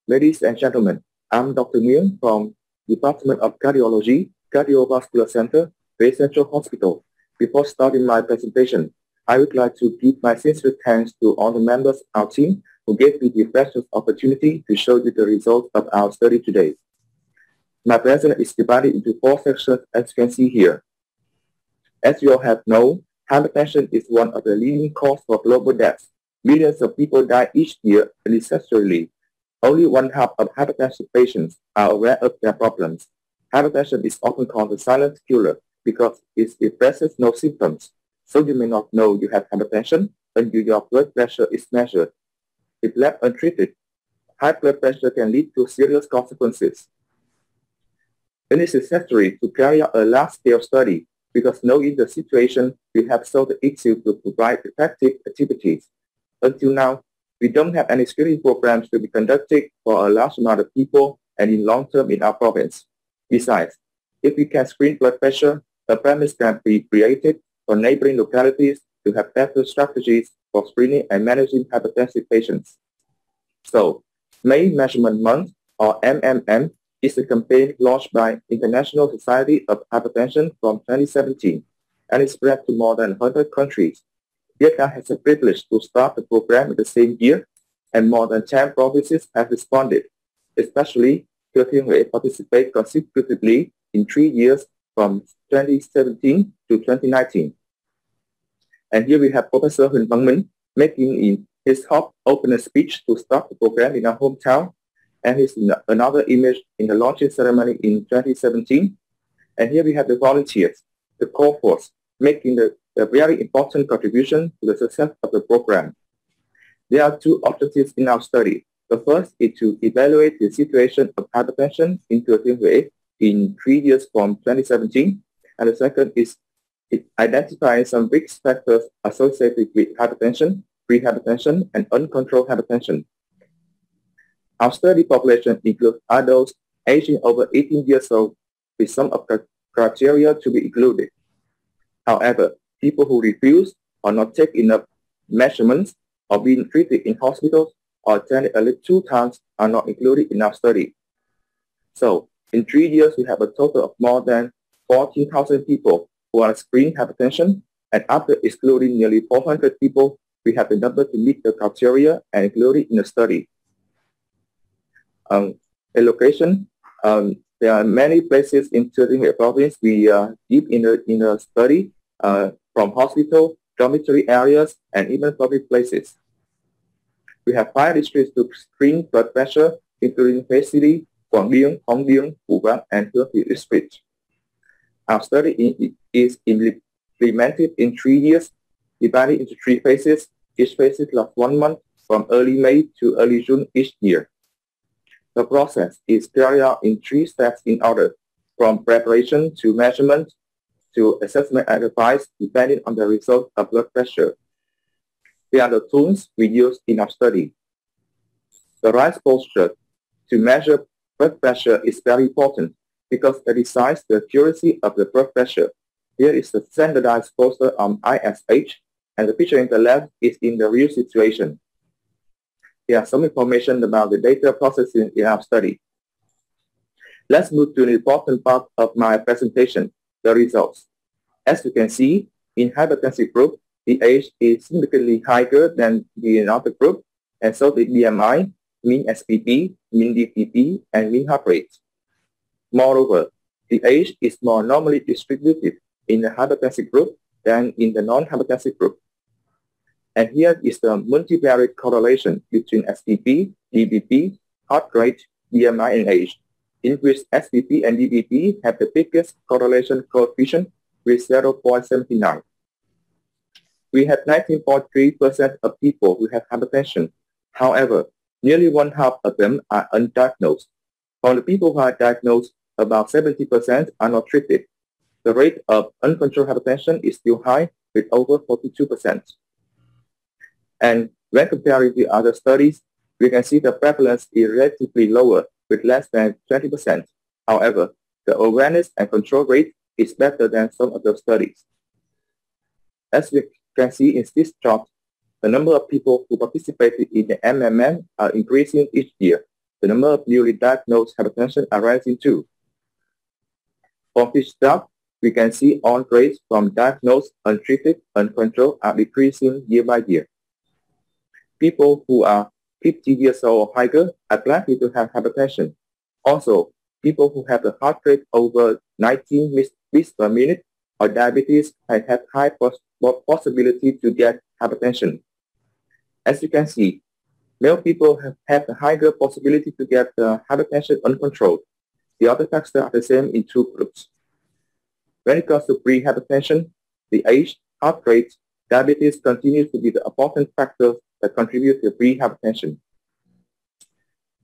Ladies and gentlemen, I'm Dr. Nguyễn from Department of Cardiology, Cardiovascular Center, Bay Central Hospital. Before starting my presentation, I would like to give my sincere thanks to all the members of our team who gave me the precious opportunity to show you the results of our study today. My presentation is divided into 4 sections, as you can see here. As you all have known, hypertension is one of the leading causes for global deaths. Millions of people die each year unnecessarily. Only one half of hypertension patients are aware of their problems. Hypertension is often called the silent killer because it expresses no symptoms, so you may not know you have hypertension until your blood pressure is measured. If left untreated, high blood pressure can lead to serious consequences. It is necessary to carry out a large-scale study because knowing the situation, we have solved the issue to provide effective activities. Until now, we don't have any screening programs to be conducted for a large amount of people and in long term in our province. Besides, if we can screen blood pressure, a premise can be created for neighboring localities to have better strategies for screening and managing hypertensive patients. So, May Measurement Month, or MMM, is a campaign launched by International Society of Hypertension from 2017 and is spread to more than 100 countries. Vietnam has the privilege to start the program in the same year, and more than 10 provinces have responded, especially Thừa Thiên Huế participated consecutively in 3 years from 2017 to 2019. And here we have Professor Huỳnh Văn Minh making in his hot opening speech to start the program in our hometown, and here's another image in the launching ceremony in 2017. And here we have the volunteers, the core force, making a very important contribution to the success of the program. There are 2 objectives in our study. The first is to evaluate the situation of hypertension in Thừa Thiên Huế in 3 years from 2017, and the second is identifying some risk factors associated with hypertension, pre-hypertension, and uncontrolled hypertension. Our study population includes adults aging over 18 years old, with some of the criteria to be included. However, people who refuse or not take enough measurements or being treated in hospitals or attended at least 2 times are not included in our study. So, in 3 years, we have a total of more than 14,000 people who are screened hypertension, and after excluding nearly 400 people, we have the number to meet the criteria and included in the study. Allocation, there are many places in Thừa Thiên Huế province we give in the study, from hospital, dormitory areas, and even public places. We have 5 districts to screen blood pressure, including Huế City, Quảng Điền, Hồng Điền, Phú Vang, and Hương Thủy district. Our study is implemented in 3 years, divided into 3 phases. Each phase lasts 1 month, from early May to early June each year. The process is carried out in 3 steps in order, from preparation to measurement to assessment and advice, depending on the result of blood pressure. They are the tools we use in our study. The right posture to measure blood pressure is very important because it decides the accuracy of the blood pressure. Here is the standardized posture on ISH, and the picture in the left is in the real situation. Here are some information about the data processing in our study. Let's move to the important part of my presentation, the results. As you can see, in hypertensive group, the age is significantly higher than the another group, and so the BMI, mean SPP, mean DPP, and mean heart rate. Moreover, the age is more normally distributed in the hypertensive group than in the non-hypertensive group. And here is the multivariate correlation between SPP, DPP, heart rate, BMI, and age, in which SPP and DPP have the biggest correlation coefficient with 0.79. We have 19.3% of people who have hypertension. However, nearly 1/2 of them are undiagnosed. For the people who are diagnosed, about 70% are not treated. The rate of uncontrolled hypertension is still high, with over 42%. And when comparing to other studies, we can see the prevalence is relatively lower, with less than 20%. However, the awareness and control rate is better than some of the studies. As we can see in this chart, The number of people who participated in the MMM are increasing each year. The number of newly diagnosed hypertension are rising too. From this graph, we can see all rates from diagnosed, untreated, uncontrolled are decreasing year by year. People who are 50 years old or higher are likely to have hypertension. Also, people who have a heart rate over 19 beats per minute or diabetes have high possibility to get hypertension. As you can see, male people have a higher possibility to get hypertension uncontrolled. The other factors are the same in two groups. When it comes to pre-hypertension, the age, heart rate, diabetes continues to be the important factors that contribute to pre-hypertension.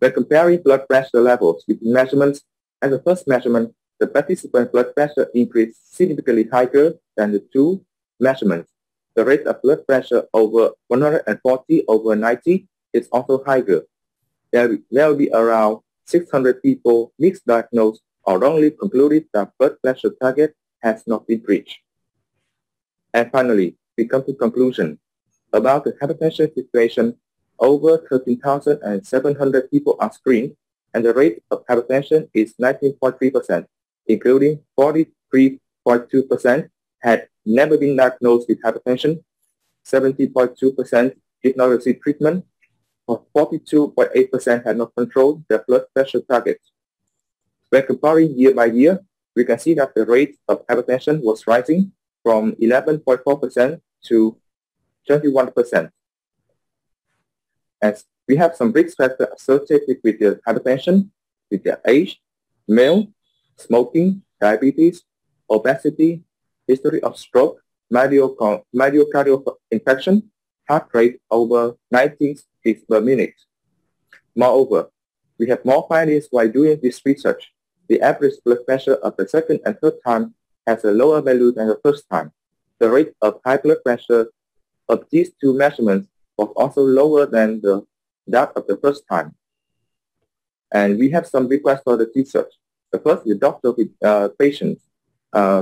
When comparing blood pressure levels between measurements, at the first measurement, the participant blood pressure increased significantly higher than the two measurements. The rate of blood pressure over 140/90 is also higher. There will be around 600 people misdiagnosed or wrongly concluded that blood pressure target has not been reached. And finally, we come to conclusion. About the hypertension situation, over 13,700 people are screened, and the rate of hypertension is 19.3%, including 43.2% had never been diagnosed with hypertension, 70.2% did not receive treatment, or 42.8% had not controlled their blood pressure targets. When comparing year by year, we can see that the rate of hypertension was rising from 11.4% to 21%. As we have some risk factors associated with the hypertension, with their age, male, smoking, diabetes, obesity, history of stroke, myocardial infarction, heart rate over 90 beats per minute. Moreover, we have more findings while doing this research. The average blood pressure of the second and third time has a lower value than the first time. The rate of high blood pressure of these two measurements was also lower than that of the first time. And we have some requests for the research. The first is doctor with patients.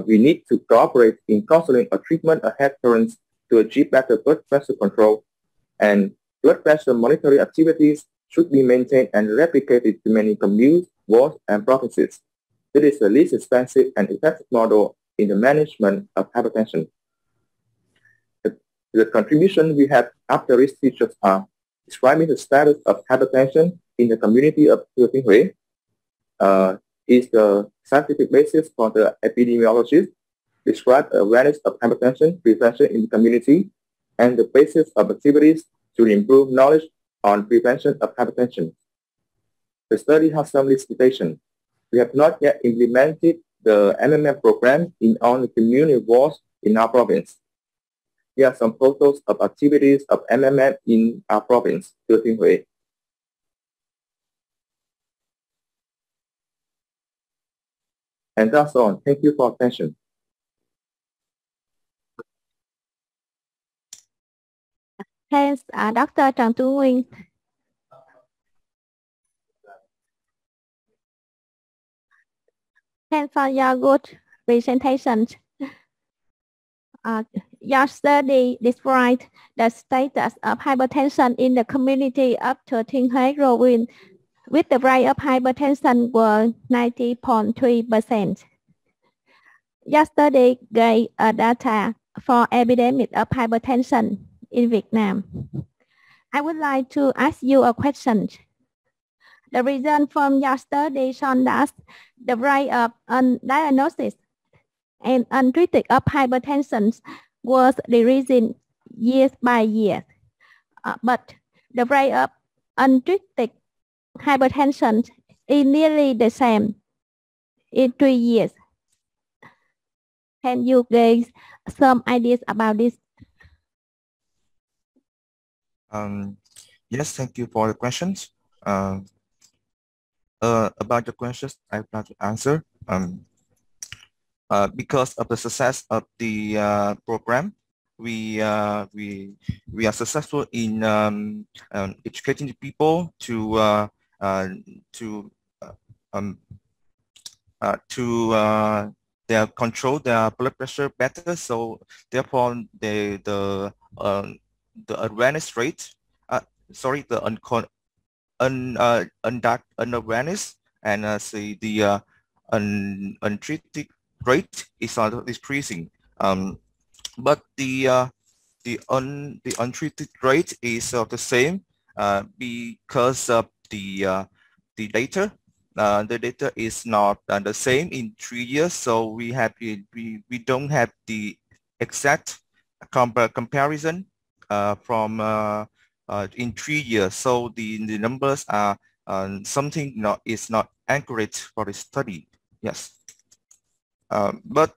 We need to cooperate in counseling or treatment adherence to achieve better blood pressure control, and blood pressure monitoring activities should be maintained and replicated to many communes, wards, and provinces. It is the least expensive and effective model in the management of hypertension. The contribution we have after these features are describing the status of hypertension in the community of Thừa Thiên Huế, is the scientific basis for the epidemiologist, describe awareness of hypertension prevention in the community, and the basis of activities to improve knowledge on prevention of hypertension. The study has some limitation. We have not yet implemented the MMM program in all the community wards in our province. Here are some photos of activities of MMM in our province, Thừa Thiên Huế. And that's all. Thank you for attention. Thanks, Dr. Trần Tú Nguyên. Thanks for your good presentation. Your study described the status of hypertension in the community of Thừa Thiên Huế province, with the rate of hypertension were 90.3%. Your study gave data for epidemic of hypertension in Vietnam. I would like to ask you a question. The result from your study shown that the rate of undiagnosed and untreated of hypertension was decreasing year by year, but the rate of untreated hypertension is nearly the same in 3 years. Can you give some ideas about this? Yes, thank you for the questions. About the questions, I would like to answer. Because of the success of the program, we are successful in educating the people to control their blood pressure better. So therefore, the awareness rate, the unawareness, and say the untreated rate is decreasing. But the untreated rate is the same because of the data. The data is not the same in 3 years, so we don't have the exact comparison from in 3 years. So the numbers are something is not accurate for the study. Yes, but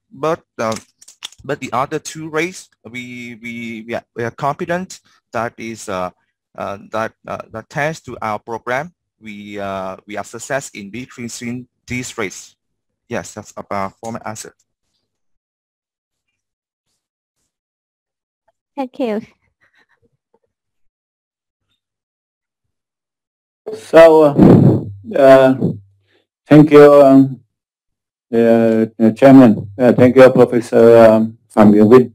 the other two rates we are confident that is that thanks to our program we are success in decreasing these rates. Yes, that's about for my answer. Thank you. So, thank you, Chairman. Thank you, Professor Phạm Nguyễn Vinh.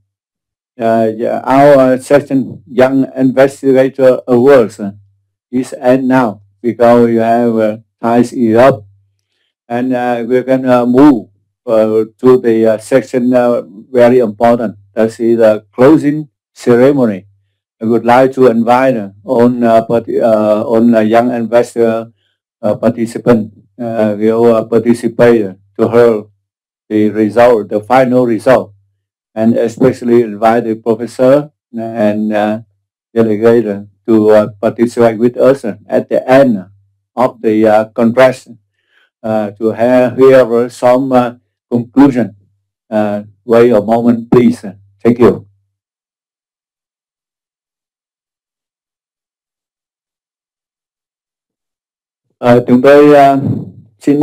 Our session, Young Investigator Awards, is end now because you have ties it up, and we're gonna move to the section very important. That is the closing ceremony. I would like to invite on young investor participant will participate to hear the result, the final result, and especially invite the professor and delegate to participate with us at the end of the conference to hear some conclusion. Wait a moment, please. Thank you. Chúng tôi xin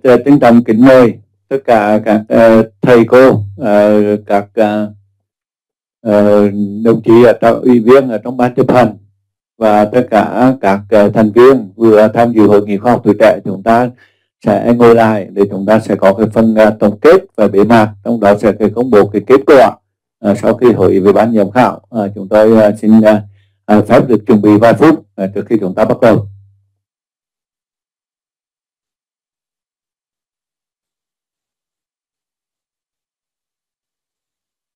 trân trọng kính mời tất cả các thầy cô, các đồng chí ủy viên ở trong ban chấp hành và tất cả các thành viên vừa tham dự hội nghị khoa học tuổi trẻ. Chúng ta sẽ ngồi lại để chúng ta sẽ có cái phần tổng kết và bế mạc, trong đó sẽ công bố cái kết quả sau khi hội với ban giám khảo. Chúng tôi xin phép được chuẩn bị vài phút trước khi chúng ta bắt đầu.